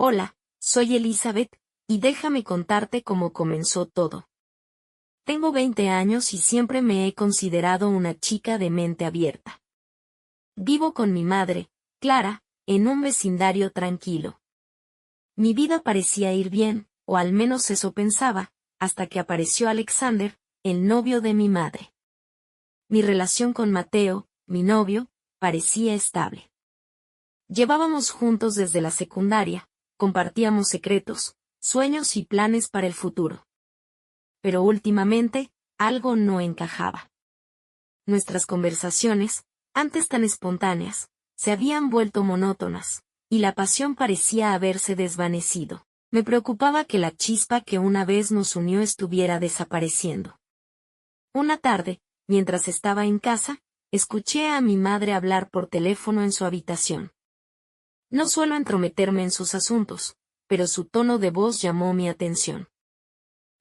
Hola, soy Elizabeth, y déjame contarte cómo comenzó todo. Tengo 20 años y siempre me he considerado una chica de mente abierta. Vivo con mi madre, Clara, en un vecindario tranquilo. Mi vida parecía ir bien, o al menos eso pensaba, hasta que apareció Alexander, el novio de mi madre. Mi relación con Mateo, mi novio, parecía estable. Llevábamos juntos desde la secundaria, compartíamos secretos, sueños y planes para el futuro. Pero últimamente, algo no encajaba. Nuestras conversaciones, antes tan espontáneas, se habían vuelto monótonas, y la pasión parecía haberse desvanecido. Me preocupaba que la chispa que una vez nos unió estuviera desapareciendo. Una tarde, mientras estaba en casa, escuché a mi madre hablar por teléfono en su habitación. No suelo entrometerme en sus asuntos, pero su tono de voz llamó mi atención.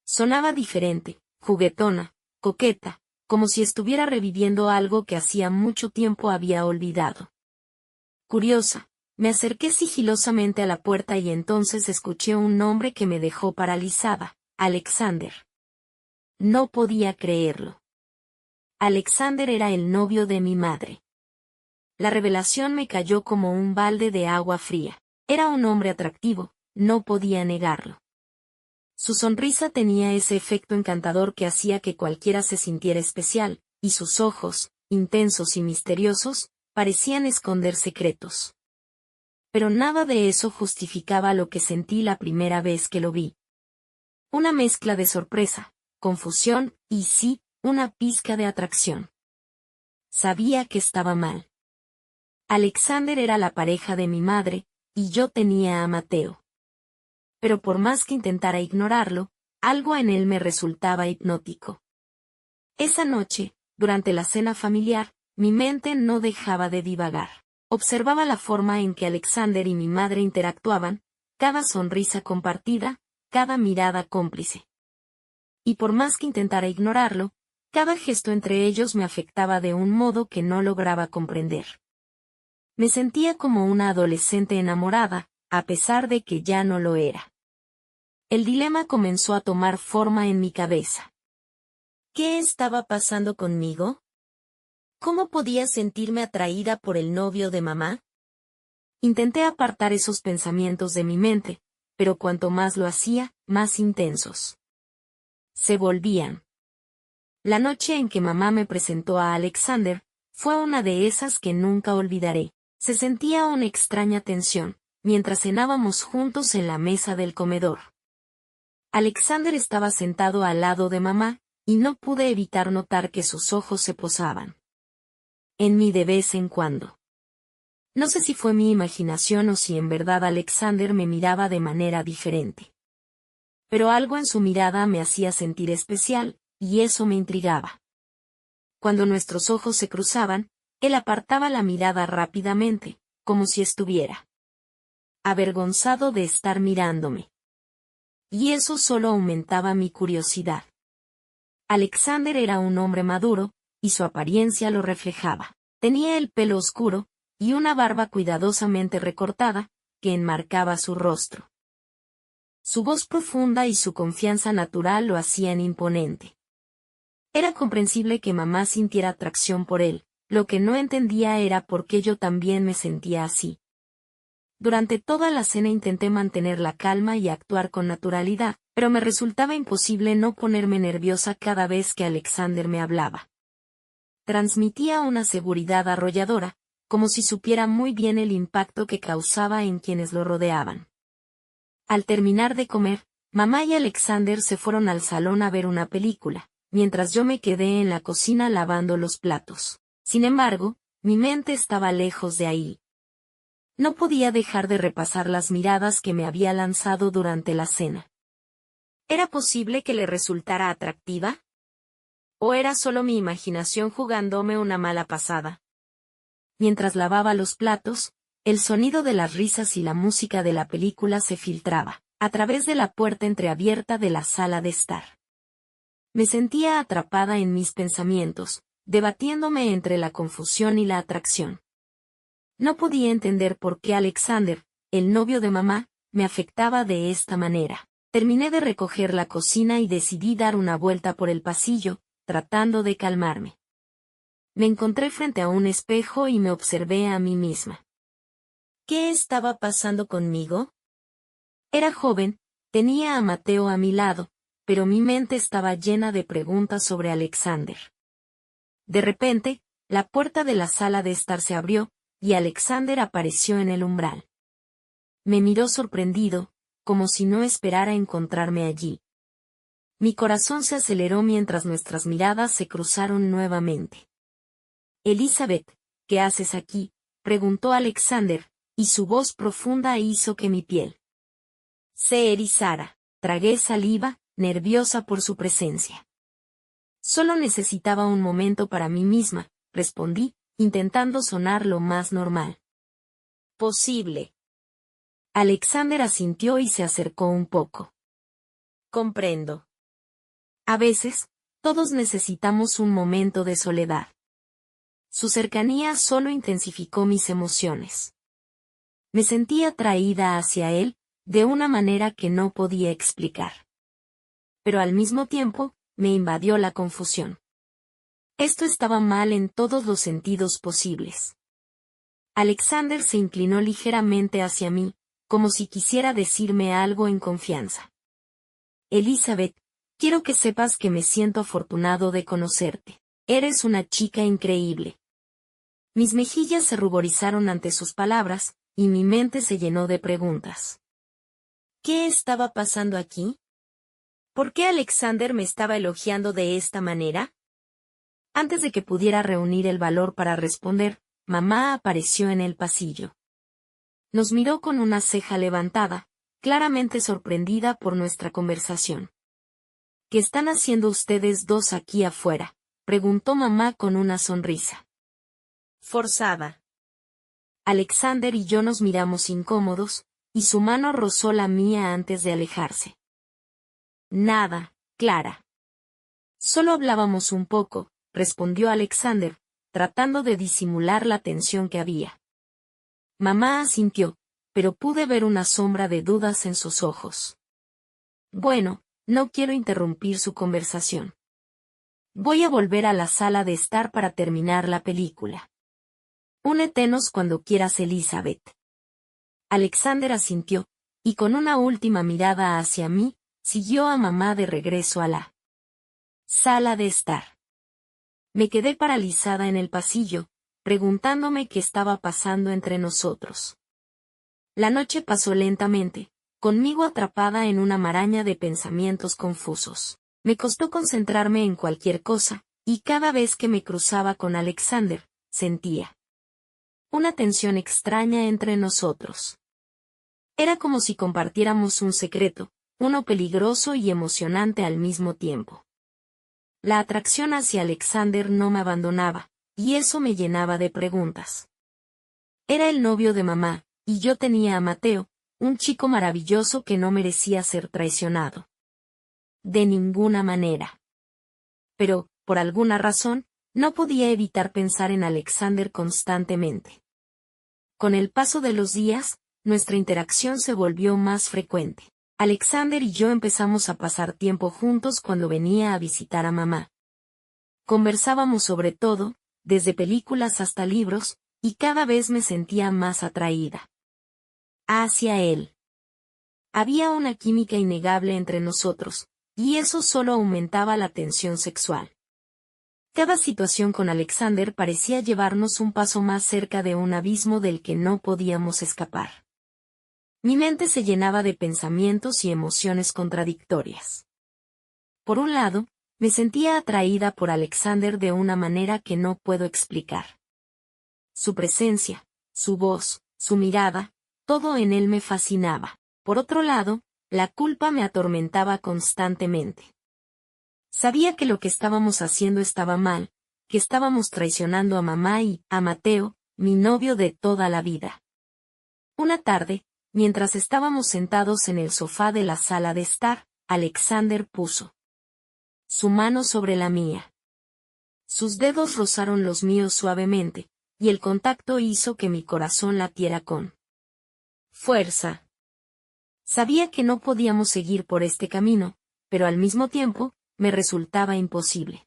Sonaba diferente, juguetona, coqueta, como si estuviera reviviendo algo que hacía mucho tiempo había olvidado. Curiosa, me acerqué sigilosamente a la puerta y entonces escuché un nombre que me dejó paralizada: Alexander. No podía creerlo. Alexander era el novio de mi madre. La revelación me cayó como un balde de agua fría. Era un hombre atractivo, no podía negarlo. Su sonrisa tenía ese efecto encantador que hacía que cualquiera se sintiera especial, y sus ojos, intensos y misteriosos, parecían esconder secretos. Pero nada de eso justificaba lo que sentí la primera vez que lo vi. Una mezcla de sorpresa, confusión y sí, una pizca de atracción. Sabía que estaba mal. Alexander era la pareja de mi madre, y yo tenía a Mateo. Pero por más que intentara ignorarlo, algo en él me resultaba hipnótico. Esa noche, durante la cena familiar, mi mente no dejaba de divagar. Observaba la forma en que Alexander y mi madre interactuaban, cada sonrisa compartida, cada mirada cómplice. Y por más que intentara ignorarlo, cada gesto entre ellos me afectaba de un modo que no lograba comprender. Me sentía como una adolescente enamorada, a pesar de que ya no lo era. El dilema comenzó a tomar forma en mi cabeza. ¿Qué estaba pasando conmigo? ¿Cómo podía sentirme atraída por el novio de mamá? Intenté apartar esos pensamientos de mi mente, pero cuanto más lo hacía, más intensos. Se volvían. La noche en que mamá me presentó a Alexander, fue una de esas que nunca olvidaré. Se sentía una extraña tensión, mientras cenábamos juntos en la mesa del comedor. Alexander estaba sentado al lado de mamá, y no pude evitar notar que sus ojos se posaban en mí de vez en cuando. No sé si fue mi imaginación o si en verdad Alexander me miraba de manera diferente. Pero algo en su mirada me hacía sentir especial, y eso me intrigaba. Cuando nuestros ojos se cruzaban, él apartaba la mirada rápidamente, como si estuviera avergonzado de estar mirándome. Y eso solo aumentaba mi curiosidad. Alexander era un hombre maduro, y su apariencia lo reflejaba. Tenía el pelo oscuro, y una barba cuidadosamente recortada, que enmarcaba su rostro. Su voz profunda y su confianza natural lo hacían imponente. Era comprensible que mamá sintiera atracción por él, lo que no entendía era por qué yo también me sentía así. Durante toda la cena intenté mantener la calma y actuar con naturalidad, pero me resultaba imposible no ponerme nerviosa cada vez que Alexander me hablaba. Transmitía una seguridad arrolladora, como si supiera muy bien el impacto que causaba en quienes lo rodeaban. Al terminar de comer, mamá y Alexander se fueron al salón a ver una película, mientras yo me quedé en la cocina lavando los platos. Sin embargo, mi mente estaba lejos de ahí. No podía dejar de repasar las miradas que me había lanzado durante la cena. ¿Era posible que le resultara atractiva? ¿O era solo mi imaginación jugándome una mala pasada? Mientras lavaba los platos, el sonido de las risas y la música de la película se filtraba, a través de la puerta entreabierta de la sala de estar. Me sentía atrapada en mis pensamientos, debatiéndome entre la confusión y la atracción. No podía entender por qué Alexander, el novio de mamá, me afectaba de esta manera. Terminé de recoger la cocina y decidí dar una vuelta por el pasillo, tratando de calmarme. Me encontré frente a un espejo y me observé a mí misma. ¿Qué estaba pasando conmigo? Era joven, tenía a Mateo a mi lado, pero mi mente estaba llena de preguntas sobre Alexander. De repente, la puerta de la sala de estar se abrió, y Alexander apareció en el umbral. Me miró sorprendido, como si no esperara encontrarme allí. Mi corazón se aceleró mientras nuestras miradas se cruzaron nuevamente. Elizabeth, ¿qué haces aquí?, preguntó Alexander, y su voz profunda hizo que mi piel se erizara. Tragué saliva, nerviosa por su presencia. Solo necesitaba un momento para mí misma, respondí, intentando sonar lo más normal posible. Alexander asintió y se acercó un poco. Comprendo. A veces, todos necesitamos un momento de soledad. Su cercanía solo intensificó mis emociones. Me sentí atraída hacia él, de una manera que no podía explicar. Pero al mismo tiempo, me invadió la confusión. Esto estaba mal en todos los sentidos posibles. Alexander se inclinó ligeramente hacia mí, como si quisiera decirme algo en confianza. Elizabeth, quiero que sepas que me siento afortunado de conocerte. Eres una chica increíble. Mis mejillas se ruborizaron ante sus palabras, y mi mente se llenó de preguntas. ¿Qué estaba pasando aquí? ¿Por qué Alexander me estaba elogiando de esta manera? Antes de que pudiera reunir el valor para responder, mamá apareció en el pasillo. Nos miró con una ceja levantada, claramente sorprendida por nuestra conversación. ¿Qué están haciendo ustedes dos aquí afuera?, preguntó mamá con una sonrisa forzada. Alexander y yo nos miramos incómodos, y su mano rozó la mía antes de alejarse. Nada, Clara. Solo hablábamos un poco, respondió Alexander, tratando de disimular la tensión que había. Mamá asintió, pero pude ver una sombra de dudas en sus ojos. Bueno, no quiero interrumpir su conversación. Voy a volver a la sala de estar para terminar la película. Únetenos cuando quieras, Elizabeth. Alexander asintió, y con una última mirada hacia mí, siguió a mamá de regreso a la sala de estar. Me quedé paralizada en el pasillo, preguntándome qué estaba pasando entre nosotros. La noche pasó lentamente, conmigo atrapada en una maraña de pensamientos confusos. Me costó concentrarme en cualquier cosa, y cada vez que me cruzaba con Alexander, sentía una tensión extraña entre nosotros. Era como si compartiéramos un secreto, uno peligroso y emocionante al mismo tiempo. La atracción hacia Alexander no me abandonaba, y eso me llenaba de preguntas. Era el novio de mamá, y yo tenía a Mateo, un chico maravilloso que no merecía ser traicionado. De ninguna manera. Pero, por alguna razón, no podía evitar pensar en Alexander constantemente. Con el paso de los días, nuestra interacción se volvió más frecuente. Alexander y yo empezamos a pasar tiempo juntos cuando venía a visitar a mamá. Conversábamos sobre todo, desde películas hasta libros, y cada vez me sentía más atraída hacia él. Había una química innegable entre nosotros, y eso solo aumentaba la tensión sexual. Cada situación con Alexander parecía llevarnos un paso más cerca de un abismo del que no podíamos escapar. Mi mente se llenaba de pensamientos y emociones contradictorias. Por un lado, me sentía atraída por Alexander de una manera que no puedo explicar. Su presencia, su voz, su mirada, todo en él me fascinaba. Por otro lado, la culpa me atormentaba constantemente. Sabía que lo que estábamos haciendo estaba mal, que estábamos traicionando a mamá y a Mateo, mi novio de toda la vida. Una tarde, mientras estábamos sentados en el sofá de la sala de estar, Alexander puso su mano sobre la mía. Sus dedos rozaron los míos suavemente, y el contacto hizo que mi corazón latiera con fuerza. Sabía que no podíamos seguir por este camino, pero al mismo tiempo, me resultaba imposible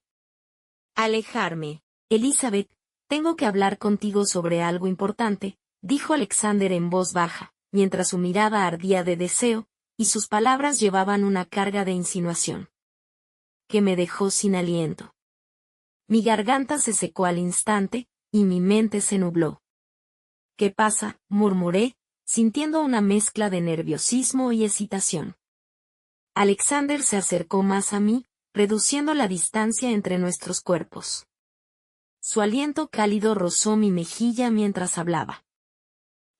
alejarme. Elizabeth, tengo que hablar contigo sobre algo importante, dijo Alexander en voz baja, mientras su mirada ardía de deseo, y sus palabras llevaban una carga de insinuación que me dejó sin aliento. Mi garganta se secó al instante, y mi mente se nubló. ¿Qué pasa?, murmuré, sintiendo una mezcla de nerviosismo y excitación. Alexander se acercó más a mí, reduciendo la distancia entre nuestros cuerpos. Su aliento cálido rozó mi mejilla mientras hablaba.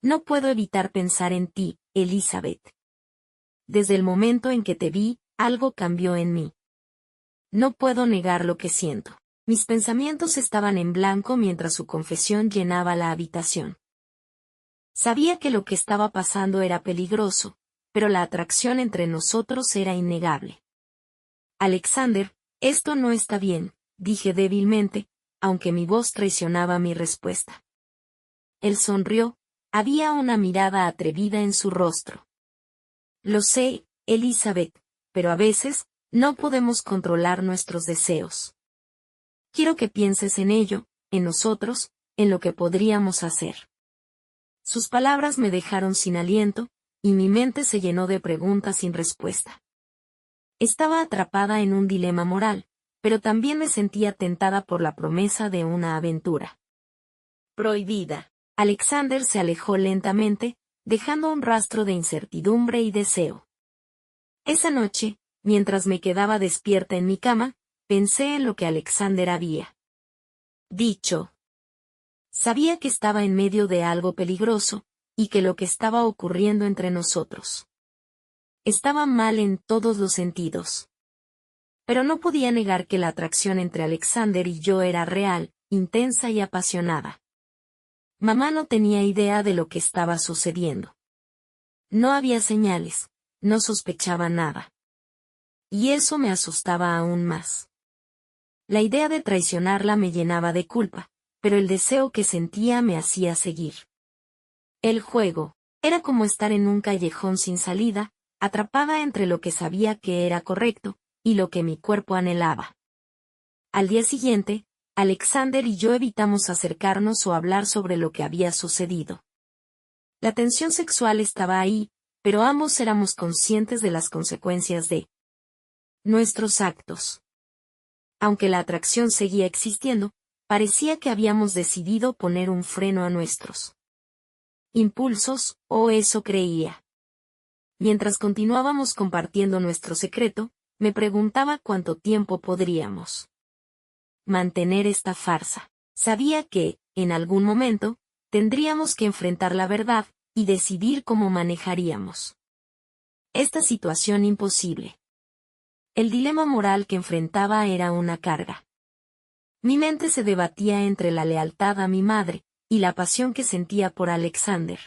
No puedo evitar pensar en ti, Elizabeth. Desde el momento en que te vi, algo cambió en mí. No puedo negar lo que siento. Mis pensamientos estaban en blanco mientras su confesión llenaba la habitación. Sabía que lo que estaba pasando era peligroso, pero la atracción entre nosotros era innegable. Alexander, esto no está bien, dije débilmente, aunque mi voz traicionaba mi respuesta. Él sonrió, había una mirada atrevida en su rostro. Lo sé, Elizabeth, pero a veces, no podemos controlar nuestros deseos. Quiero que pienses en ello, en nosotros, en lo que podríamos hacer. Sus palabras me dejaron sin aliento, y mi mente se llenó de preguntas sin respuesta. Estaba atrapada en un dilema moral, pero también me sentía tentada por la promesa de una aventura prohibida. Alexander se alejó lentamente, dejando un rastro de incertidumbre y deseo. Esa noche, mientras me quedaba despierta en mi cama, pensé en lo que Alexander había dicho. Sabía que estaba en medio de algo peligroso, y que lo que estaba ocurriendo entre nosotros estaba mal en todos los sentidos. Pero no podía negar que la atracción entre Alexander y yo era real, intensa y apasionada. Mamá no tenía idea de lo que estaba sucediendo. No había señales, no sospechaba nada. Y eso me asustaba aún más. La idea de traicionarla me llenaba de culpa, pero el deseo que sentía me hacía seguir. El juego era como estar en un callejón sin salida, atrapada entre lo que sabía que era correcto, y lo que mi cuerpo anhelaba. Al día siguiente, Alexander y yo evitamos acercarnos o hablar sobre lo que había sucedido. La tensión sexual estaba ahí, pero ambos éramos conscientes de las consecuencias de nuestros actos. Aunque la atracción seguía existiendo, parecía que habíamos decidido poner un freno a nuestros impulsos, o eso creía. Mientras continuábamos compartiendo nuestro secreto, me preguntaba cuánto tiempo podríamos mantener esta farsa. Sabía que, en algún momento, tendríamos que enfrentar la verdad, y decidir cómo manejaríamos esta situación imposible. El dilema moral que enfrentaba era una carga. Mi mente se debatía entre la lealtad a mi madre, y la pasión que sentía por Alexander.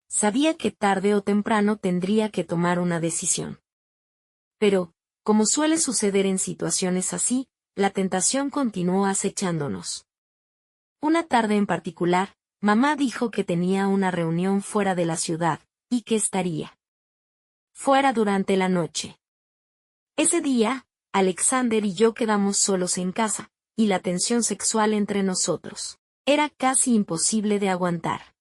Sabía que tarde o temprano tendría que tomar una decisión. Pero, como suele suceder en situaciones así, la tentación continuó acechándonos. Una tarde en particular, mamá dijo que tenía una reunión fuera de la ciudad, y que estaría fuera durante la noche. Ese día, Alexander y yo quedamos solos en casa, y la tensión sexual entre nosotros era casi imposible de aguantar.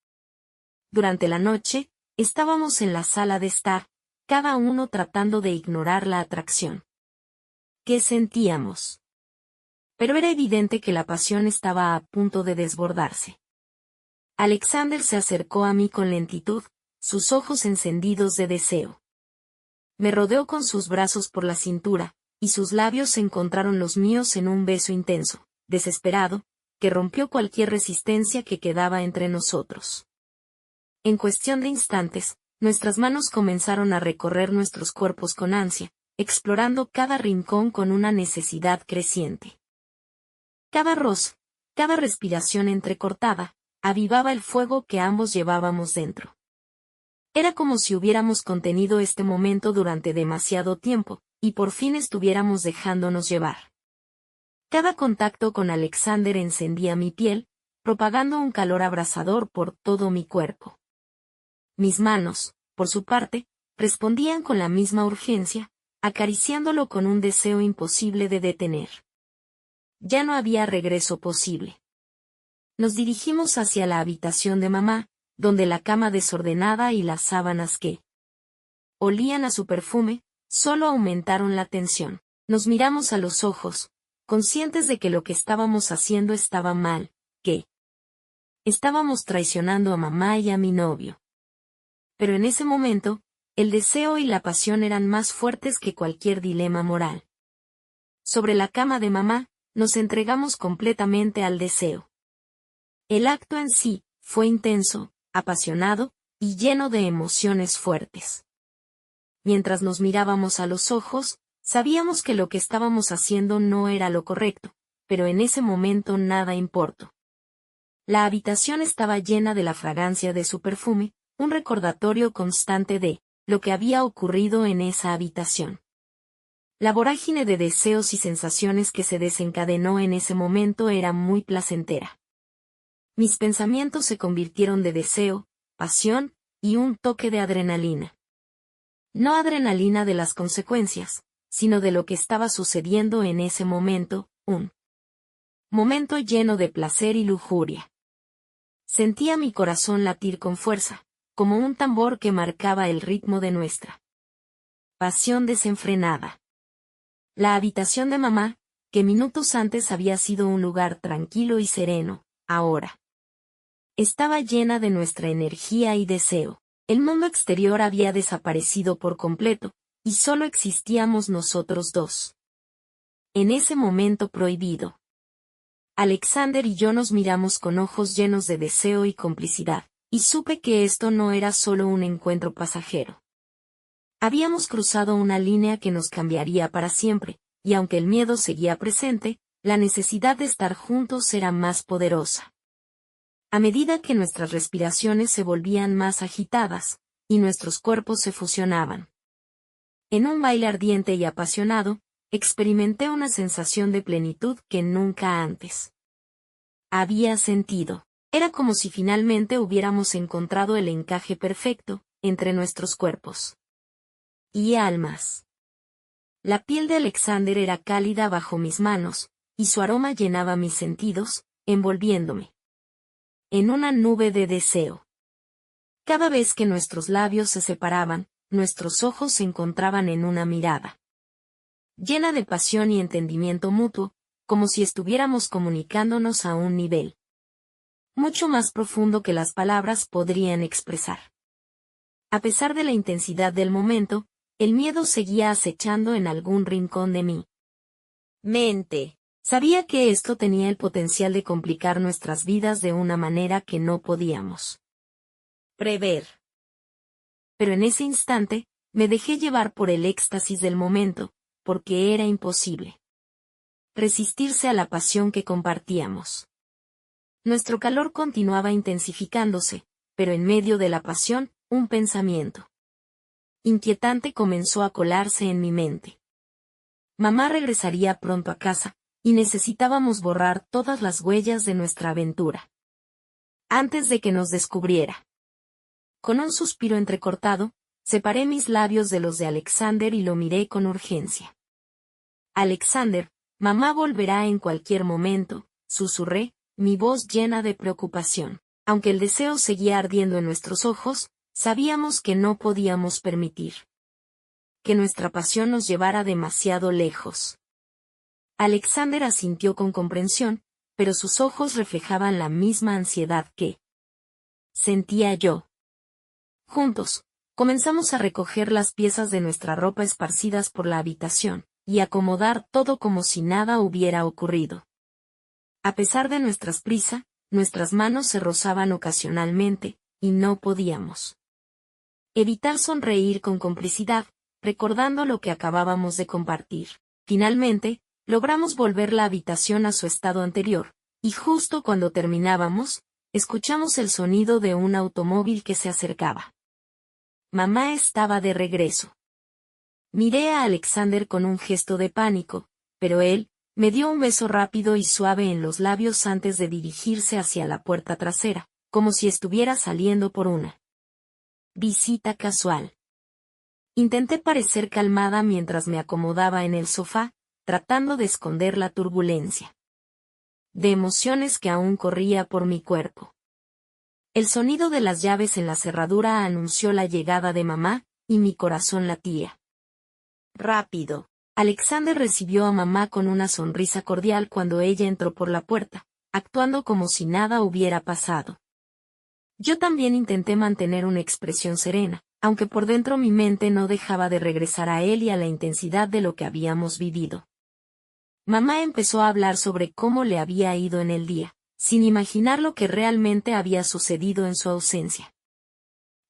Durante la noche, estábamos en la sala de estar, cada uno tratando de ignorar la atracción que sentíamos. Pero era evidente que la pasión estaba a punto de desbordarse. Alexander se acercó a mí con lentitud, sus ojos encendidos de deseo. Me rodeó con sus brazos por la cintura, y sus labios se encontraron los míos en un beso intenso, desesperado, que rompió cualquier resistencia que quedaba entre nosotros. En cuestión de instantes, nuestras manos comenzaron a recorrer nuestros cuerpos con ansia, explorando cada rincón con una necesidad creciente. Cada roce, cada respiración entrecortada, avivaba el fuego que ambos llevábamos dentro. Era como si hubiéramos contenido este momento durante demasiado tiempo, y por fin estuviéramos dejándonos llevar. Cada contacto con Alexander encendía mi piel, propagando un calor abrasador por todo mi cuerpo. Mis manos, por su parte, respondían con la misma urgencia, acariciándolo con un deseo imposible de detener. Ya no había regreso posible. Nos dirigimos hacia la habitación de mamá, donde la cama desordenada y las sábanas que olían a su perfume, solo aumentaron la tensión. Nos miramos a los ojos, conscientes de que lo que estábamos haciendo estaba mal, que estábamos traicionando a mamá y a mi novio. Pero en ese momento, el deseo y la pasión eran más fuertes que cualquier dilema moral. Sobre la cama de mamá, nos entregamos completamente al deseo. El acto en sí fue intenso, apasionado y lleno de emociones fuertes. Mientras nos mirábamos a los ojos, sabíamos que lo que estábamos haciendo no era lo correcto, pero en ese momento nada importó. La habitación estaba llena de la fragancia de su perfume, un recordatorio constante de lo que había ocurrido en esa habitación. La vorágine de deseos y sensaciones que se desencadenó en ese momento era muy placentera. Mis pensamientos se convirtieron de deseo, pasión y un toque de adrenalina. No adrenalina de las consecuencias, sino de lo que estaba sucediendo en ese momento, un momento lleno de placer y lujuria. Sentía mi corazón latir con fuerza, como un tambor que marcaba el ritmo de nuestra pasión desenfrenada. La habitación de mamá, que minutos antes había sido un lugar tranquilo y sereno, ahora estaba llena de nuestra energía y deseo. El mundo exterior había desaparecido por completo, y solo existíamos nosotros dos. En ese momento prohibido, Alexander y yo nos miramos con ojos llenos de deseo y complicidad, y supe que esto no era solo un encuentro pasajero. Habíamos cruzado una línea que nos cambiaría para siempre, y aunque el miedo seguía presente, la necesidad de estar juntos era más poderosa. A medida que nuestras respiraciones se volvían más agitadas, y nuestros cuerpos se fusionaban. En un baile ardiente y apasionado, experimenté una sensación de plenitud que nunca antes había sentido. Era como si finalmente hubiéramos encontrado el encaje perfecto entre nuestros cuerpos y almas. La piel de Alexander era cálida bajo mis manos, y su aroma llenaba mis sentidos, envolviéndome en una nube de deseo. Cada vez que nuestros labios se separaban, nuestros ojos se encontraban en una mirada llena de pasión y entendimiento mutuo, como si estuviéramos comunicándonos a un nivel mucho más profundo que las palabras podrían expresar. A pesar de la intensidad del momento, el miedo seguía acechando en algún rincón de mi mente. Sabía que esto tenía el potencial de complicar nuestras vidas de una manera que no podíamos prever. Pero en ese instante, me dejé llevar por el éxtasis del momento, porque era imposible resistirse a la pasión que compartíamos. Nuestro calor continuaba intensificándose, pero en medio de la pasión, un pensamiento inquietante comenzó a colarse en mi mente. Mamá regresaría pronto a casa, y necesitábamos borrar todas las huellas de nuestra aventura antes de que nos descubriera. Con un suspiro entrecortado, separé mis labios de los de Alexander y lo miré con urgencia. Alexander, mamá volverá en cualquier momento, susurré, mi voz llena de preocupación. Aunque el deseo seguía ardiendo en nuestros ojos, sabíamos que no podíamos permitir que nuestra pasión nos llevara demasiado lejos. Alexander asintió con comprensión, pero sus ojos reflejaban la misma ansiedad que sentía yo. Juntos, comenzamos a recoger las piezas de nuestra ropa esparcidas por la habitación, y acomodar todo como si nada hubiera ocurrido. A pesar de nuestra prisa, nuestras manos se rozaban ocasionalmente, y no podíamos evitar sonreír con complicidad, recordando lo que acabábamos de compartir. Finalmente, logramos volver la habitación a su estado anterior, y justo cuando terminábamos, escuchamos el sonido de un automóvil que se acercaba. Mamá estaba de regreso. Miré a Alexander con un gesto de pánico, pero él me dio un beso rápido y suave en los labios antes de dirigirse hacia la puerta trasera, como si estuviera saliendo por una visita casual. Intenté parecer calmada mientras me acomodaba en el sofá, tratando de esconder la turbulencia de emociones que aún corría por mi cuerpo. El sonido de las llaves en la cerradura anunció la llegada de mamá, y mi corazón latía rápido. Alexander recibió a mamá con una sonrisa cordial cuando ella entró por la puerta, actuando como si nada hubiera pasado. Yo también intenté mantener una expresión serena, aunque por dentro mi mente no dejaba de regresar a él y a la intensidad de lo que habíamos vivido. Mamá empezó a hablar sobre cómo le había ido en el día, sin imaginar lo que realmente había sucedido en su ausencia.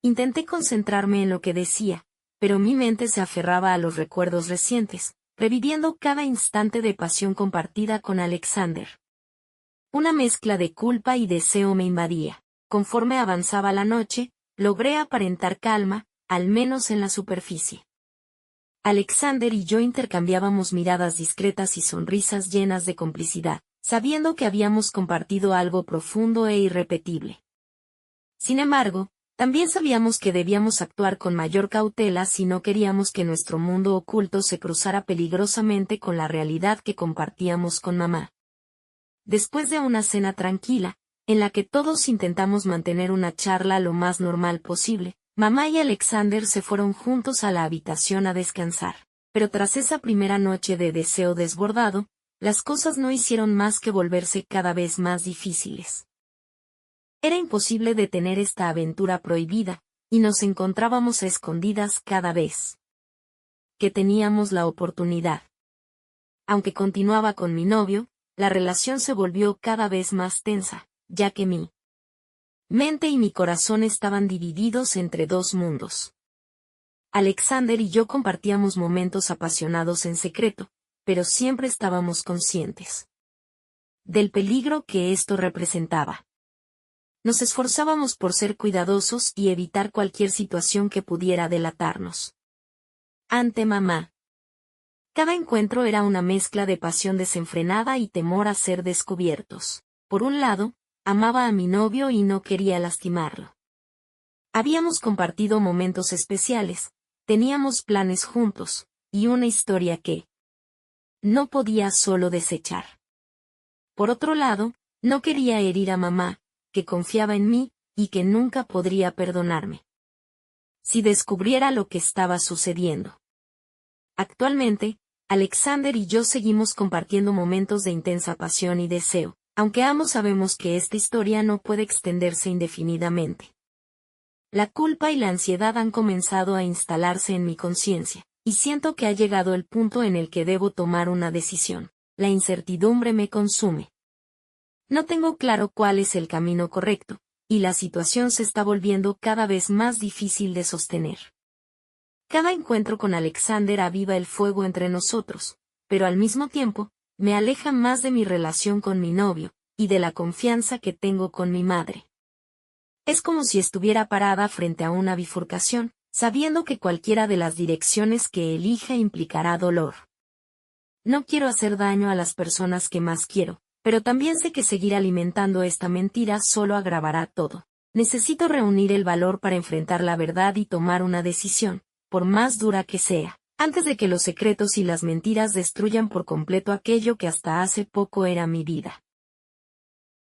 Intenté concentrarme en lo que decía, pero mi mente se aferraba a los recuerdos recientes, reviviendo cada instante de pasión compartida con Alexander. Una mezcla de culpa y deseo me invadía. Conforme avanzaba la noche, logré aparentar calma, al menos en la superficie. Alexander y yo intercambiábamos miradas discretas y sonrisas llenas de complicidad, sabiendo que habíamos compartido algo profundo e irrepetible. Sin embargo, también sabíamos que debíamos actuar con mayor cautela si no queríamos que nuestro mundo oculto se cruzara peligrosamente con la realidad que compartíamos con mamá. Después de una cena tranquila, en la que todos intentamos mantener una charla lo más normal posible, mamá y Alexander se fueron juntos a la habitación a descansar. Pero tras esa primera noche de deseo desbordado, las cosas no hicieron más que volverse cada vez más difíciles. Era imposible detener esta aventura prohibida, y nos encontrábamos a escondidas cada vez que teníamos la oportunidad. Aunque continuaba con mi novio, la relación se volvió cada vez más tensa, ya que mi mente y mi corazón estaban divididos entre dos mundos. Alexander y yo compartíamos momentos apasionados en secreto, pero siempre estábamos conscientes del peligro que esto representaba. Nos esforzábamos por ser cuidadosos y evitar cualquier situación que pudiera delatarnos ante mamá. Cada encuentro era una mezcla de pasión desenfrenada y temor a ser descubiertos. Por un lado, amaba a mi novio y no quería lastimarlo. Habíamos compartido momentos especiales, teníamos planes juntos, y una historia que no podía solo desechar. Por otro lado, no quería herir a mamá, que confiaba en mí, y que nunca podría perdonarme si descubriera lo que estaba sucediendo. Actualmente, Alexander y yo seguimos compartiendo momentos de intensa pasión y deseo, aunque ambos sabemos que esta historia no puede extenderse indefinidamente. La culpa y la ansiedad han comenzado a instalarse en mi conciencia, y siento que ha llegado el punto en el que debo tomar una decisión. La incertidumbre me consume. No tengo claro cuál es el camino correcto, y la situación se está volviendo cada vez más difícil de sostener. Cada encuentro con Alexander aviva el fuego entre nosotros, pero al mismo tiempo, me aleja más de mi relación con mi novio, y de la confianza que tengo con mi madre. Es como si estuviera parada frente a una bifurcación, sabiendo que cualquiera de las direcciones que elija implicará dolor. No quiero hacer daño a las personas que más quiero, pero también sé que seguir alimentando esta mentira solo agravará todo. Necesito reunir el valor para enfrentar la verdad y tomar una decisión, por más dura que sea, antes de que los secretos y las mentiras destruyan por completo aquello que hasta hace poco era mi vida.